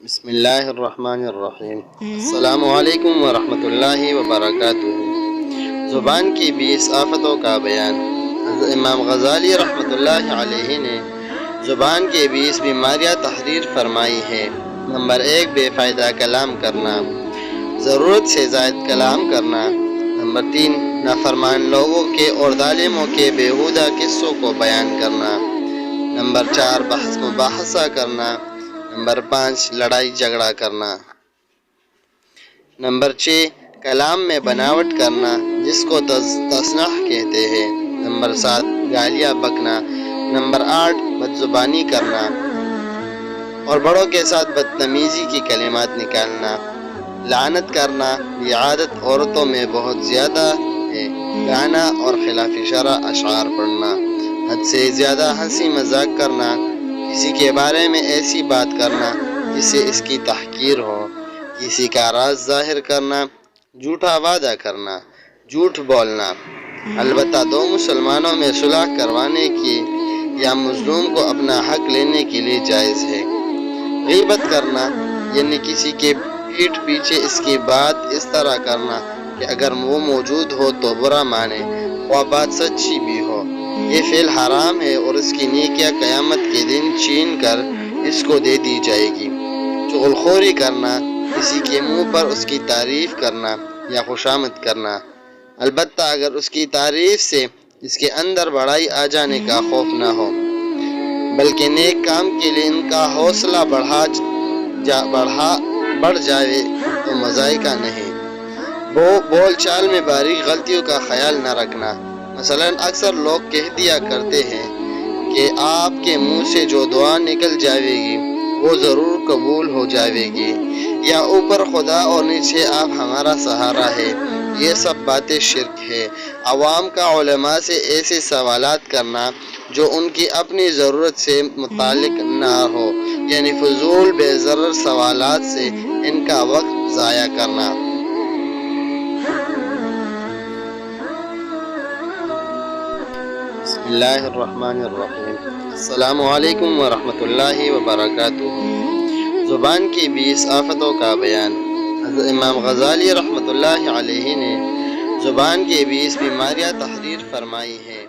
بسم اللہ الرحمن الرحیم۔ السلام علیکم ورحمۃ اللہ وبرکاتہ۔ زبان کی 20 آفتوں کا بیان۔ حضرت امام غزالی رحمۃ اللہ علیہ نے زبان کے 20 بیماریاں تحریر فرمائی ہے۔ نمبر 1، بے فائدہ کلام کرنا، ضرورت سے زائد کلام کرنا۔ نمبر 3، نافرمان لوگوں کے اور ظالموں کے بیہودہ قصوں کو بیان کرنا۔ نمبر 4، بحث مباحثہ کرنا۔ نمبر 5، لڑائی جھگڑا کرنا۔ نمبر 6، کلام میں بناوٹ کرنا جس کو تصنع کہتے ہیں۔ نمبر 7، گالیاں بکنا۔ نمبر 8، بدزبانی کرنا اور بڑوں کے ساتھ بدتمیزی کی کلمات نکالنا۔ لعنت کرنا، یہ عادت عورتوں میں بہت زیادہ ہے۔ گانا اور خلاف شرع اشعار پڑھنا، حد سے زیادہ ہنسی مذاق کرنا، کسی کے بارے میں ایسی بات کرنا جس سے اس کی تحقیر ہو، کسی کا راز ظاہر کرنا، جھوٹا وعدہ کرنا، جھوٹ بولنا۔ البتہ دو مسلمانوں میں صلح کروانے کی یا مظلوم کو اپنا حق لینے کے لیے جائز ہے۔ غیبت کرنا، یعنی کسی کے پیٹھ پیچھے اس کی بات اس طرح کرنا کہ اگر وہ موجود ہو تو برا مانے، خواہ بات سچی بھی ہو۔ یہ فعل حرام ہے اور اس کی نیکیاں قیامت کے دن چھین کر اس کو دے دی جائے گی۔ چغل خوری کرنا، کسی کے منہ پر اس کی تعریف کرنا یا خوشامد کرنا، البتہ اگر اس کی تعریف سے اس کے اندر بڑائی آ جانے کا خوف نہ ہو، بلکہ نیک کام کے لیے ان کا حوصلہ بڑھ جائے تو مضائقہ نہیں۔ بول چال میں باریک غلطیوں کا خیال نہ رکھنا۔ مثلا اکثر لوگ کہہ دیا کرتے ہیں کہ آپ کے منہ سے جو دعا نکل جائے گی وہ ضرور قبول ہو جائے گی، یا اوپر خدا اور نیچے آپ ہمارا سہارا ہے۔ یہ سب باتیں شرک ہے۔ عوام کا علماء سے ایسے سوالات کرنا جو ان کی اپنی ضرورت سے متعلق نہ ہو، یعنی فضول بے ضرر سوالات سے ان کا وقت ضائع کرنا۔ بسم اللہ الرحمن الرحیم۔ السلام علیکم ورحمۃ اللہ وبرکاتہ۔ زبان کی 20 آفتوں کا بیان۔ حضرت امام غزالی رحمۃ اللہ علیہ نے زبان کی 20 بیماریاں تحریر فرمائی ہے۔